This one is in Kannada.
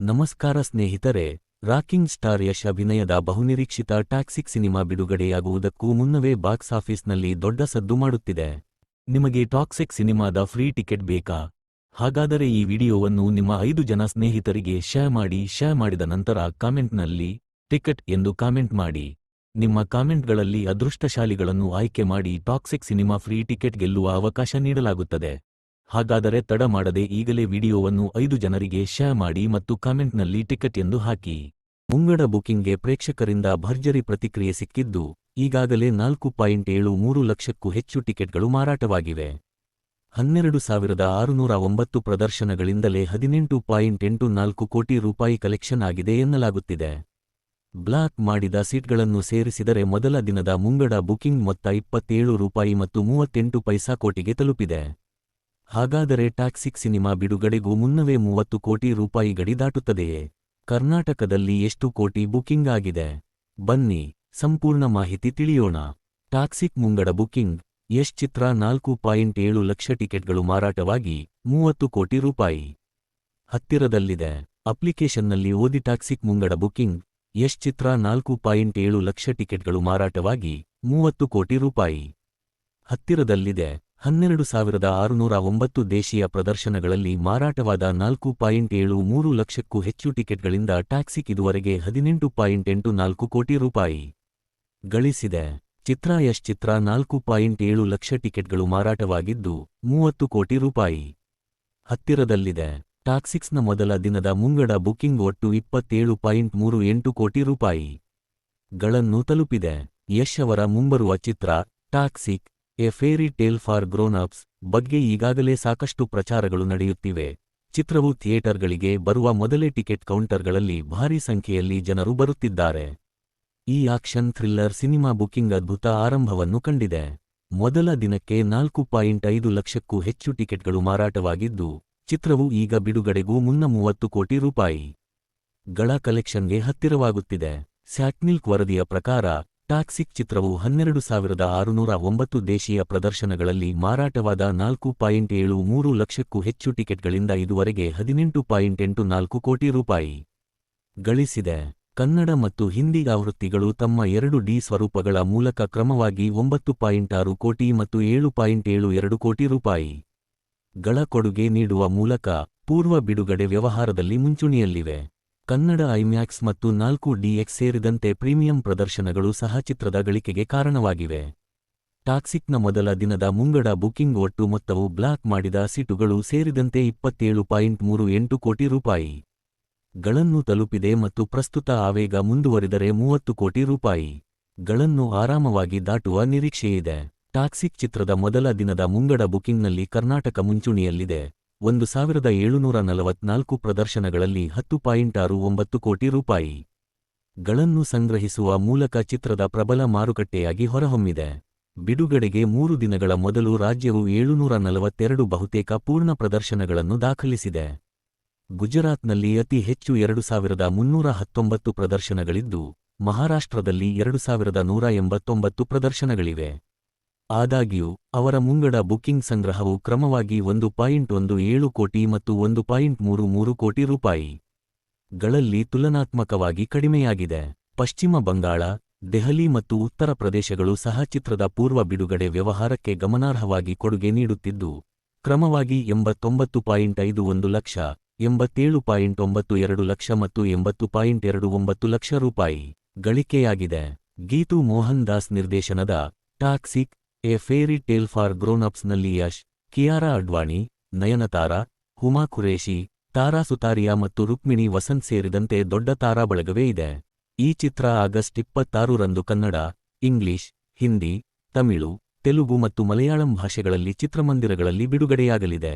ನಮಸ್ಕಾರ ಸ್ನೇಹಿತರೆ, ರಾಕಿಂಗ್ ಸ್ಟಾರ್ ಯಶ್ ಅಭಿನಯದ ಬಹುನಿರೀಕ್ಷಿತ ಟಾಕ್ಸಿಕ್ ಸಿನಿಮಾ ಬಿಡುಗಡೆಯಾಗುವುದಕ್ಕೂ ಮುನ್ನವೇ ಬಾಕ್ಸ್ ಆಫೀಸ್ನಲ್ಲಿ ದೊಡ್ಡ ಸದ್ದು ಮಾಡುತ್ತಿದೆ. ನಿಮಗೆ ಟಾಕ್ಸಿಕ್ ಸಿನಿಮಾದ ಫ್ರೀ ಟಿಕೆಟ್ ಬೇಕಾ? ಹಾಗಾದರೆ ಈ ವಿಡಿಯೋವನ್ನು ನಿಮ್ಮ 5 ಜನ ಸ್ನೇಹಿತರಿಗೆ ಶೇರ್ ಮಾಡಿದ ನಂತರ ಕಾಮೆಂಟ್ನಲ್ಲಿ ಟಿಕೆಟ್ ಎಂದು ಕಾಮೆಂಟ್ ಮಾಡಿ. ನಿಮ್ಮ ಕಾಮೆಂಟ್ಗಳಲ್ಲಿ ಅದೃಷ್ಟಶಾಲಿಗಳನ್ನು ಆಯ್ಕೆ ಮಾಡಿ ಟಾಕ್ಸಿಕ್ ಸಿನಿಮಾ ಫ್ರೀ ಟಿಕೆಟ್ ಗೆಲ್ಲುವ ಅವಕಾಶ ನೀಡಲಾಗುತ್ತದೆ. ಹಾಗಾದರೆ ತಡ ಮಾಡದೆ ಈಗಲೇ ವಿಡಿಯೋವನ್ನು 5 ಜನರಿಗೆ ಶೇರ್ ಮಾಡಿ ಮತ್ತು ಕಾಮೆಂಟ್ನಲ್ಲಿ ಟಿಕೆಟ್ ಎಂದು ಹಾಕಿ. ಮುಂಗಡ ಬುಕಿಂಗ್ಗೆ ಪ್ರೇಕ್ಷಕರಿಂದ ಭರ್ಜರಿ ಪ್ರತಿಕ್ರಿಯೆ ಸಿಕ್ಕಿದ್ದು, ಈಗಾಗಲೇ 4.73 ಲಕ್ಷಕ್ಕೂ ಹೆಚ್ಚು ಟಿಕೆಟ್ಗಳು ಮಾರಾಟವಾಗಿವೆ. 12,609 ಪ್ರದರ್ಶನಗಳಿಂದಲೇ 18.84 ಕೋಟಿ ರೂಪಾಯಿ ಕಲೆಕ್ಷನ್ ಆಗಿದೆ ಎನ್ನಲಾಗುತ್ತಿದೆ. ಬ್ಲಾಕ್ ಮಾಡಿದ ಸೀಟ್ಗಳನ್ನು ಸೇರಿಸಿದರೆ ಮೊದಲ ದಿನದ ಮುಂಗಡ ಬುಕಿಂಗ್ ಮೊತ್ತ 27 ರೂಪಾಯಿ ಮತ್ತು 38 ಪೈಸಾ ಕೋಟಿಗೆ ತಲುಪಿದೆ. ಹಾಗಾದರೆ ಟಾಕ್ಸಿಕ್ ಸಿನಿಮಾ ಬಿಡುಗಡೆಗೂ ಮುನ್ನವೇ 30 ಕೋಟಿ ರೂಪಾಯಿ ಗಡಿ ದಾಟುತ್ತದೆಯೇ? ಕರ್ನಾಟಕದಲ್ಲಿ ಎಷ್ಟು ಕೋಟಿ ಬುಕಿಂಗ್ ಆಗಿದೆ? ಬನ್ನಿ ಸಂಪೂರ್ಣ ಮಾಹಿತಿ ತಿಳಿಯೋಣ. ಟಾಕ್ಸಿಕ್ ಮುಂಗಡ ಬುಕಿಂಗ್ ಯಶ್ ಚಿತ್ರ 4.7 ಲಕ್ಷ ಟಿಕೆಟ್ಗಳು ಮಾರಾಟವಾಗಿ 30 ಕೋಟಿ ರೂಪಾಯಿ ಹತ್ತಿರದಲ್ಲಿದೆ. ಅಪ್ಲಿಕೇಶನ್ನಲ್ಲಿ ಓದಿ ಟಾಕ್ಸಿಕ್ ಮುಂಗಡ ಬುಕಿಂಗ್ ಯಶ್ ಚಿತ್ರ 4.7 ಲಕ್ಷ ಟಿಕೆಟ್ಗಳು ಮಾರಾಟವಾಗಿ 30 ಕೋಟಿ ರೂಪಾಯಿ ಹತ್ತಿರದಲ್ಲಿದೆ. 12,609 ದೇಶೀಯ ಪ್ರದರ್ಶನಗಳಲ್ಲಿ ಮಾರಾಟವಾದ 4.73 ಲಕ್ಷಕ್ಕೂ ಹೆಚ್ಚು ಟಿಕೆಟ್ಗಳಿಂದ ಟಾಕ್ಸಿಕ್ ಇದುವರೆಗೆ 18.84 ಕೋಟಿ ರೂಪಾಯಿ ಗಳಿಸಿದೆ. ಚಿತ್ರ ಯಶ್ ಚಿತ್ರ 4.7 ಲಕ್ಷ ಟಿಕೆಟ್ಗಳು ಮಾರಾಟವಾಗಿದ್ದು 30 ಕೋಟಿ ರೂಪಾಯಿ ಹತ್ತಿರದಲ್ಲಿದೆ. ಟಾಕ್ಸಿಕ್ಸ್ನ ಮೊದಲ ದಿನದ ಮುಂಗಡ ಬುಕಿಂಗ್ ಒಟ್ಟು 27.38 ಕೋಟಿ ರೂಪಾಯಿ ಗಳನ್ನು ತಲುಪಿದೆ. ಯಶ್ ಅವರ ಮುಂಬರುವ ಚಿತ್ರ Toxic a fairy tale for grown ups ಬಗ್ಗೆ ಈಗಾಗಲೇ ಸಾಕಷ್ಟು ಪ್ರಚಾರಗಳು ನಡೆಯುತ್ತಿವೆ. ಚಿತ್ರವು ಥಿಯೇಟರ್ಗಳಿಗೆ ಬರುವ ಮೊದಲೇ ಟಿಕೆಟ್ ಕೌಂಟರ್ಗಳಲ್ಲಿ ಭಾರೀ ಸಂಖ್ಯೆಯಲ್ಲಿ ಜನರು ಬರುತ್ತಿದ್ದಾರೆ. ಈ ಆಕ್ಷನ್ ಥ್ರಿಲ್ಲರ್ ಸಿನಿಮಾ ಬುಕಿಂಗ್ ಅದ್ಭುತ ಆರಂಭವನ್ನು ಕಂಡಿದೆ. ಮೊದಲ ದಿನಕ್ಕೆ 4.5 ಲಕ್ಷಕ್ಕೂ ಹೆಚ್ಚು ಟಿಕೆಟ್ಗಳು ಮಾರಾಟವಾಗಿದ್ದು, ಚಿತ್ರವು ಈಗ ಬಿಡುಗಡೆಗೂ ಮುನ್ನ 30 ಕೋಟಿ ರೂಪಾಯಿ ಗಳ ಕಲೆಕ್ಷನ್ಗೆ ಹತ್ತಿರವಾಗುತ್ತಿದೆ. ಸ್ಯಾಟ್ನಿಲ್ಕ್ ವರದಿಯ ಪ್ರಕಾರ ಟಾಕ್ಸಿಕ್ ಚಿತ್ರವು 12,609 ದೇಶೀಯ ಪ್ರದರ್ಶನಗಳಲ್ಲಿ ಮಾರಾಟವಾದ 4.73 ಲಕ್ಷಕ್ಕೂ ಹೆಚ್ಚು ಟಿಕೆಟ್ಗಳಿಂದ ಇದುವರೆಗೆ 18.84 ಕೋಟಿ ರೂಪಾಯಿ ಗಳಿಸಿದೆ. ಕನ್ನಡ ಮತ್ತು ಹಿಂದಿ ಆವೃತ್ತಿಗಳು ತಮ್ಮ 2D ಸ್ವರೂಪಗಳ ಮೂಲಕ ಕ್ರಮವಾಗಿ 9.6 ಕೋಟಿ ಮತ್ತು 7.72 ಕೋಟಿ ರೂಪಾಯಿ ಗಳ ಕೊಡುಗೆ ನೀಡುವ ಮೂಲಕ ಪೂರ್ವ ಬಿಡುಗಡೆ ವ್ಯವಹಾರದಲ್ಲಿ ಮುಂಚೂಣಿಯಲ್ಲಿವೆ. ಕನ್ನಡ ಐಮ್ಯಾಕ್ಸ್ ಮತ್ತು 4DX ಸೇರಿದಂತೆ ಪ್ರೀಮಿಯಂ ಪ್ರದರ್ಶನಗಳು ಸಹ ಚಿತ್ರದ ಗಳಿಕೆಗೆ ಕಾರಣವಾಗಿವೆ. ಟಾಕ್ಸಿಕ್ನ ಮೊದಲ ದಿನದ ಮುಂಗಡ ಬುಕಿಂಗ್ ಒಟ್ಟು ಮೊತ್ತವು ಬ್ಲಾಕ್ ಮಾಡಿದ ಸೀಟುಗಳು ಸೇರಿದಂತೆ 27.38 ಕೋಟಿ ರೂಪಾಯಿ ಗಳನ್ನು ತಲುಪಿದೆ ಮತ್ತು ಪ್ರಸ್ತುತ ಆವೇಗ ಮುಂದುವರಿದರೆ 30 ಕೋಟಿ ರೂಪಾಯಿ ಗಳನ್ನು ಆರಾಮವಾಗಿ ದಾಟುವ ನಿರೀಕ್ಷೆಯಿದೆ. ಟಾಕ್ಸಿಕ್ ಚಿತ್ರದ ಮೊದಲ ದಿನದ ಮುಂಗಡ ಬುಕಿಂಗ್ನಲ್ಲಿ ಕರ್ನಾಟಕ ಮುಂಚೂಣಿಯಲ್ಲಿದೆ. 1,744 ಪ್ರದರ್ಶನಗಳಲ್ಲಿ 10.69 ಕೋಟಿ ರೂಪಾಯಿ ಗಳನ್ನು ಸಂಗ್ರಹಿಸುವ ಮೂಲಕ ಚಿತ್ರದ ಪ್ರಬಲ ಮಾರುಕಟ್ಟೆಯಾಗಿ ಹೊರಹೊಮ್ಮಿದೆ. ಬಿಡುಗಡೆಗೆ 3 ದಿನಗಳ ಮೊದಲು ರಾಜ್ಯವು 742 ಬಹುತೇಕ ಪೂರ್ಣ ಪ್ರದರ್ಶನಗಳನ್ನು ದಾಖಲಿಸಿದೆ. ಗುಜರಾತ್ನಲ್ಲಿ ಅತಿ ಹೆಚ್ಚು 2,319 ಪ್ರದರ್ಶನಗಳಿದ್ದು, ಮಹಾರಾಷ್ಟ್ರದಲ್ಲಿ 2,189 ಪ್ರದರ್ಶನಗಳಿವೆ. ಆದಾಗ್ಯೂ ಅವರ ಮುಂಗಡ ಬುಕಿಂಗ್ ಸಂಗ್ರಹವು ಕ್ರಮವಾಗಿ 1.17 ಕೋಟಿ ಮತ್ತು 1.33 ಕೋಟಿ ರೂಪಾಯಿ ಗಳಲ್ಲಿ ತುಲನಾತ್ಮಕವಾಗಿ ಕಡಿಮೆಯಾಗಿದೆ. ಪಶ್ಚಿಮ ಬಂಗಾಳ, ದೆಹಲಿ ಮತ್ತು ಉತ್ತರ ಪ್ರದೇಶಗಳು ಸಹ ಚಿತ್ರದ ಪೂರ್ವ ಬಿಡುಗಡೆ ವ್ಯವಹಾರಕ್ಕೆ ಗಮನಾರ್ಹವಾಗಿ ಕೊಡುಗೆ ನೀಡುತ್ತಿದ್ದು, ಕ್ರಮವಾಗಿ 89.51 ಲಕ್ಷ, 87.92 ಲಕ್ಷ ಮತ್ತು 80.29 ಲಕ್ಷ ರೂಪಾಯಿ ಗಳಿಕೆಯಾಗಿದೆ. ಗೀತು ಮೋಹನ್ ದಾಸ್ ನಿರ್ದೇಶನದ Toxic a fairy tale for grown ಅಪ್ಸ್ನಲ್ಲಿ ಯಶ್, ಕಿಯಾರಾ ಅಡ್ವಾಣಿ, ನಯನತಾರಾ, ಹುಮಾ ಖುರೇಶಿ, ತಾರಾ ಸುತಾರಿಯಾ ಮತ್ತು ರುಕ್ಮಿಣಿ ವಸಂತ್ ಸೇರಿದಂತೆ ದೊಡ್ಡ ತಾರಾ ಬಳಗವೇ ಇದೆ. ಈ ಚಿತ್ರ ಆಗಸ್ಟ್ 26 ರಂದು ಕನ್ನಡ, ಇಂಗ್ಲಿಷ್, ಹಿಂದಿ, ತಮಿಳು, ತೆಲುಗು ಮತ್ತು ಮಲಯಾಳಂ ಭಾಷೆಗಳಲ್ಲಿ ಚಿತ್ರಮಂದಿರಗಳಲ್ಲಿ ಬಿಡುಗಡೆಯಾಗಲಿದೆ.